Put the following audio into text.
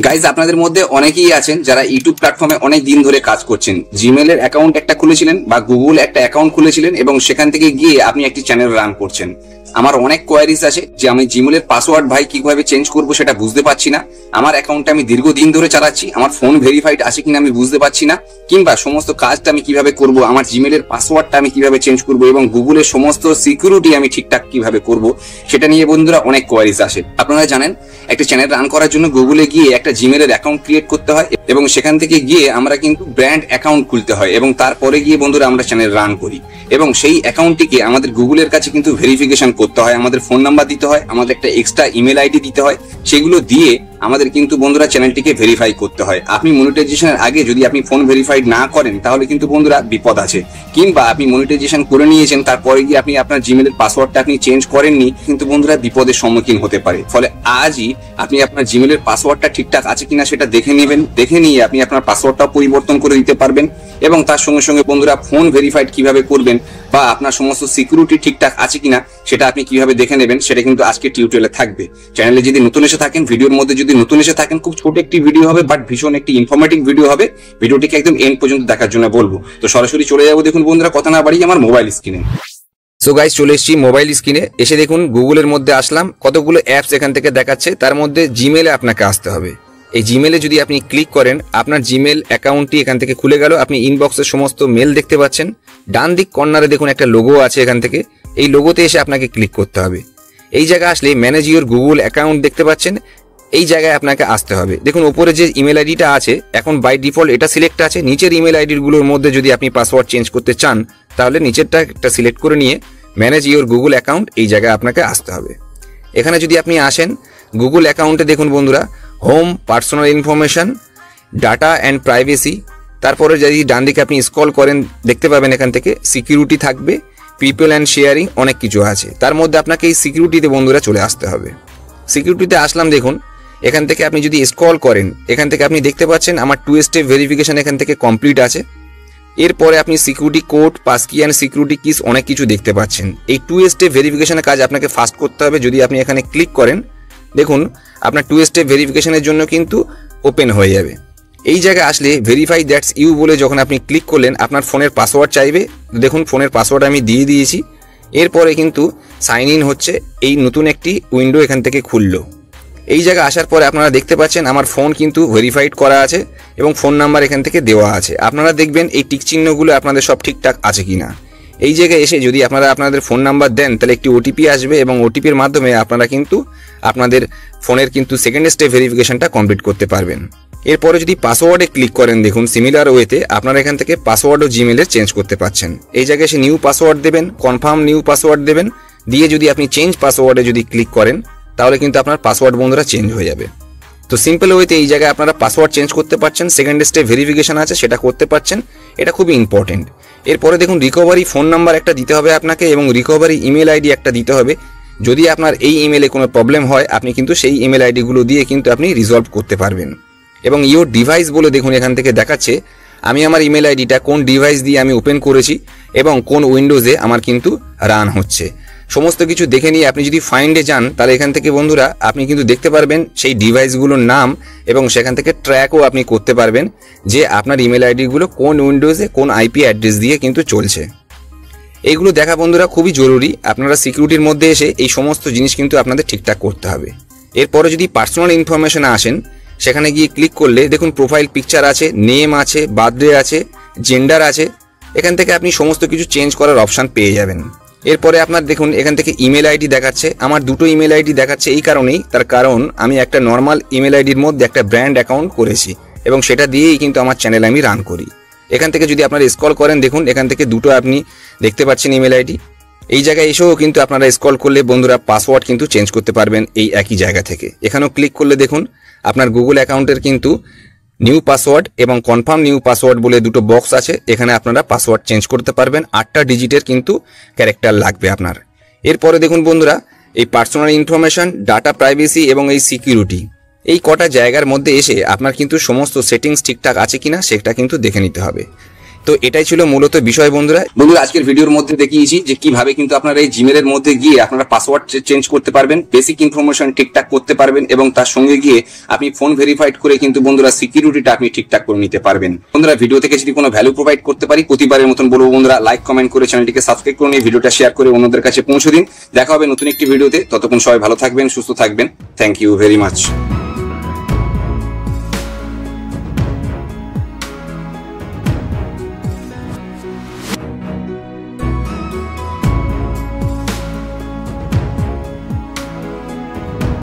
Guys আপনাদের মধ্যে অনেকেই আছেন যারা ইউটিউব প্ল্যাটফর্মে অনেক দিন ধরে কাজ করছেন। জিমেলের অ্যাকাউন্ট একটা খুলেছিলেন বা গুগল একটা অ্যাকাউন্ট খুলেছিলেন এবং সেখান থেকে গিয়ে আপনি একটি চ্যানেল রান করছেন। আমার অনেক কোয়ারিজ আছে যে আমি জিমেলের পাসওয়ার্ড ভাই কিভাবে চেঞ্জ করব সেটা বুঝতে পারছি না। আমার অ্যাকাউন্টটা আমি দীর্ঘদিন ধরে চালাচ্ছি, আমার ফোন ভেরিফাইড আছে কিনা আমি বুঝতে পারছি না, কিংবা সমস্ত কাজটা আমি কিভাবে করব, আমার জিমেলের পাসওয়ার্ডটা আমি কিভাবে চেঞ্জ করব এবং গুগলের সমস্ত সিকিউরিটি আমি ঠিকঠাক কিভাবে করব সেটা নিয়ে বন্ধুরা অনেক কোয়ারিজ আসে। আপনারা জানেন একটা চ্যানেল রান করার জন্য গুগলে গিয়ে একটা জিমেলের অ্যাকাউন্ট ক্রিয়েট করতে হয় এবং সেখান থেকে গিয়ে আমরা কিন্তু ব্র্যান্ড অ্যাকাউন্ট খুলতে হয় এবং তারপরে গিয়ে বন্ধুরা আমরা চ্যানেল রান করি এবং সেই অ্যাকাউন্টটিকে আমাদের গুগলের কাছে কিন্তু ভেরিফিকেশন করতে হয়, আমাদের ফোন নাম্বার দিতে হয়, আমাদের একটা এক্সট্রা ইমেল আইডি দিতে হয়, সেগুলো দিয়ে আমাদের কিন্তু বন্ধুরা চ্যানেলটিকে ভেরিফাই করতে হয়। আপনি মনিটাইজেশনের আগে যদি আপনি ফোন ভেরিফাইড না করেন তাহলে কিন্তু বন্ধুরা বিপদ আছে, কিংবা আপনি মনিটাইজেশন করে নিয়েছেন তারপরে গিয়ে আপনি আপনার জিমেলের পাসওয়ার্ডটা আপনি চেঞ্জ করেননি, কিন্তু বন্ধুরা বিপদের সম্মুখীন হতে পারে। ফলে আজই আপনি আপনার জিমেলের পাসওয়ার্ডটা ঠিকঠাক আছে কিনা সেটা দেখে নেবেন, দেখে নিয়ে আপনি আপনার পাসওয়ার্ডটাও পরিবর্তন করে দিতে পারবেন এবং তার সঙ্গে সঙ্গে বন্ধুরা ফোন ভেরিফাইড কিভাবে করবেন বা আপনার সমস্ত সিকিউরিটি ঠিকঠাক আছে কিনা সেটা আপনি কিভাবে দেখে নেবেন সেটা কিন্তু আজকে টিউটোরিয়ালে থাকবে। চ্যানেলে যদি নতুন এসে থাকেন, ভিডিওর মধ্যে যদি নতুন এসে থাকেন, খুব ছোট একটি ভিডিও হবে বাট ভীষণ একটি ইনফরমেটিভ ভিডিও হবে। ভিডিওটিকে একদম এন্ড পর্যন্ত দেখার জন্য বলবো। তো সরাসরি চলে যাবো দেখুন বন্ধুরা, কথা না বাড়িয়ে আমার মোবাইল স্ক্রিনে। সো গাইস চলে এসেছি মোবাইল স্ক্রিনে, এসে দেখুন গুগলের মধ্যে আসলাম, কতগুলো অ্যাপস এখান থেকে দেখাচ্ছে, তার মধ্যে জিমেলে আপনাকে আসতে হবে। এই জিমেলে যদি আপনি ক্লিক করেন আপনার জিমেল অ্যাকাউন্টটি এখান থেকে খুলে গেল। আপনি ইনবক্সের সমস্ত মেল দেখতে পাচ্ছেন। ডান দিক কর্নারে দেখুন একটা লোগো আছে, এখান থেকে এই লোগোতে এসে আপনাকে ক্লিক করতে হবে। এই জায়গায় আসলে ম্যানেজ ইউর গুগল অ্যাকাউন্ট দেখতে পাচ্ছেন, এই জায়গায় আপনাকে আসতে হবে। দেখুন ওপরে যে ইমেল আইডিটা আছে এখন বাই ডিফল্ট এটা সিলেক্ট আছে। নিচের ইমেল আইডিগুলোর মধ্যে যদি আপনি পাসওয়ার্ড চেঞ্জ করতে চান তাহলে নিচেরটা একটা সিলেক্ট করে নিয়ে ম্যানেজ ইউর গুগল অ্যাকাউন্ট এই জায়গায় আপনাকে আসতে হবে। এখানে যদি আপনি আসেন গুগল অ্যাকাউন্টে দেখুন বন্ধুরা home, personal information, data and privacy, তারপরে যদি ডান দিকে আপনি স্ক্রল করেন দেখতে পাবেন এখান থেকে সিকিউরিটি থাকবে, পিপল অ্যান্ড শেয়ারিং, অনেক কিছু আছে। তার মধ্যে আপনাকে এই সিকিউরিটিতে বন্ধুরা চলে আসতে হবে। সিকিউরিটিতে আসলাম, দেখুন এখান থেকে আপনি যদি স্ক্রল করেন এখান থেকে আপনি দেখতে পাচ্ছেন আমার 2 স্টেপ ভেরিফিকেশন এখান থেকে কমপ্লিট আছে। এরপরে আপনি security code, passkey and security kiss অনেক কিছু দেখতে পাচ্ছেন। এই 2 স্টেপ ভেরিফিকেশনের কাজ আপনাকে ফাস্ট করতে হবে। যদি আপনি এখানে ক্লিক করেন দেখুন আপনার 2 স্টেপ ভেরিফিকেশনের জন্য কিন্তু ওপেন হয়ে যাবে। এই জায়গায় আসলে ভেরিফাই দ্যাটস ইউ বলে যখন আপনি ক্লিক করলেন আপনার ফোনের পাসওয়ার্ড চাইবে। দেখুন ফোনের পাসওয়ার্ড আমি দিয়ে দিয়েছি। এরপরে কিন্তু সাইন ইন হচ্ছে, এই নতুন একটি উইন্ডো এখান থেকে খুললো। এই জায়গায় আসার পরে আপনারা দেখতে পাচ্ছেন আমার ফোন কিন্তু ভেরিফাইড করা আছে এবং ফোন নাম্বার এখান থেকে দেওয়া আছে। আপনারা দেখবেন এই টিক চিহ্নগুলো আপনাদের সব ঠিকঠাক আছে কিনা। এই জায়গায় এসে যদি আপনারা আপনাদের ফোন নাম্বার দেন তাহলে একটি ওটিপি আসবে এবং ওটিপির মাধ্যমে আপনারা কিন্তু আপনাদের ফোনের কিন্তু সেকেন্ড স্টেপ ভেরিফিকেশনটা কমপ্লিট করতে পারবেন। এরপরে যদি পাসওয়ার্ডে ক্লিক করেন দেখুন সিমিলার ওয়েতে আপনারা এখান থেকে পাসওয়ার্ডও জিমেলের চেঞ্জ করতে পারছেন। এই জায়গায় এসে নিউ পাসওয়ার্ড দেবেন, কনফার্ম নিউ পাসওয়ার্ড দেবেন, দিয়ে যদি আপনি চেঞ্জ পাসওয়ার্ডে যদি ক্লিক করেন তাহলে কিন্তু আপনার পাসওয়ার্ড বন্ধুরা চেঞ্জ হয়ে যাবে। তো সিম্পল ওয়েতে এই জায়গায় আপনারা পাসওয়ার্ড চেঞ্জ করতে পারছেন, সেকেন্ড স্টেপ ভেরিফিকেশন আছে সেটা করতে পারছেন, এটা খুবই ইম্পর্টেন্ট। এরপরে দেখুন রিকভারি ফোন নাম্বার একটা দিতে হবে আপনাকে এবং রিকভারি ইমেল আইডি একটা দিতে হবে। যদি আপনার এই ইমেলে কোনো প্রবলেম হয় আপনি কিন্তু সেই ইমেল আইডিগুলো দিয়ে কিন্তু আপনি রিজলভ করতে পারবেন। এবং ইওর ডিভাইস বলে দেখুন এখান থেকে দেখাচ্ছে আমি আমার ইমেল আইডিটা কোন ডিভাইস দিয়ে আমি ওপেন করেছি এবং কোন উইন্ডোজে আমার কিন্তু রান হচ্ছে। সমস্ত কিছু দেখে নিয়ে আপনি যদি ফাইন্ডে যান তাহলে এখান থেকে বন্ধুরা আপনি কিন্তু দেখতে পারবেন সেই ডিভাইসগুলোর নাম এবং সেখান থেকে ট্র্যাকও আপনি করতে পারবেন যে আপনার ইমেল আইডিগুলো কোন উইন্ডোজে কোন আইপি অ্যাড্রেস দিয়ে কিন্তু চলছে। এইগুলো দেখা বন্ধুরা খুবই জরুরি। আপনারা সিকিউরিটির মধ্যে এসে এই সমস্ত জিনিস কিন্তু আপনাদের ঠিকঠাক করতে হবে। এরপরে যদি পার্সোনাল ইনফরমেশনে আসেন সেখানে গিয়ে ক্লিক করলে দেখুন প্রোফাইল পিকচার আছে, নেম আছে, বার্থডে আছে, জেন্ডার আছে। এখান থেকে আপনি সমস্ত কিছু চেঞ্জ করার অপশান পেয়ে যাবেন। এরপরে আপনার দেখুন এখান থেকে ইমেল আইডি দেখাচ্ছে। আমার দুটো ইমেল আইডি দেখাচ্ছে এই কারণেই, তার কারণ আমি একটা নর্মাল ইমেল আইডির মধ্যে একটা ব্র্যান্ড অ্যাকাউন্ট করেছি এবং সেটা দিয়েই কিন্তু আমার চ্যানেল আমি রান করি। এখান থেকে যদি আপনারা স্ক্রল করেন দেখুন এখান থেকে দুটো আপনি দেখতে পাচ্ছেন ইমেল আইডি। এই জায়গায় এসেও কিন্তু আপনারা স্ক্রল করলে বন্ধুরা পাসওয়ার্ড কিন্তু চেঞ্জ করতে পারবেন এই একই জায়গা থেকে। এখানেও ক্লিক করলে দেখুন আপনার গুগল অ্যাকাউন্টের কিন্তু নিউ পাসওয়ার্ড এবং কনফার্ম নিউ পাসওয়ার্ড বলে দুটো বক্স আছে, এখানে আপনারা পাসওয়ার্ড চেঞ্জ করতে পারবেন। 8টা ডিজিটের কিন্তু ক্যারেক্টার লাগবে আপনার। এরপরে দেখুন বন্ধুরা এই পার্সোনাল ইনফরমেশন, ডাটা প্রাইভেসি এবং এই সিকিউরিটি, এই কটা জায়গার মধ্যে এসে আপনার কিন্তু সমস্ত সেটিংস ঠিকঠাক আছে কিনা সেটা কিন্তু দেখে নিতে হবে। তো এটাই ছিল মূলত বিষয় বন্ধুরা। আজকের ভিডিওর মধ্যে দেখিয়েছি যে কিভাবে কিন্তু আপনারা এই জিমেলের মধ্যে গিয়ে আপনারা পাসওয়ার্ড চেঞ্জ করতে পারবেন, বেসিক ইনফরমেশন ঠিকঠাক করতে পারবেন এবং তার সঙ্গে গিয়ে আপনি ফোন ভেরিফাইড করে কিন্তু বন্ধুরা সিকিউরিটিটা আপনি ঠিকঠাক করে নিতে পারবেন। বন্ধুরা ভিডিও থেকে যদি কোনো ভ্যালু প্রোভাইড করতে পারি প্রতিবারের মতন বলবো বন্ধুরা লাইক কমেন্ট করে চ্যানেলটিকে সাবস্ক্রাইব করে নিয়ে ভিডিওটা শেয়ার করে অন্যদের কাছে পৌঁছে দিন। দেখা হবে নতুন একটি ভিডিওতে, ততক্ষণ সবাই ভালো থাকবেন, সুস্থ থাকবেন। Thank you very much.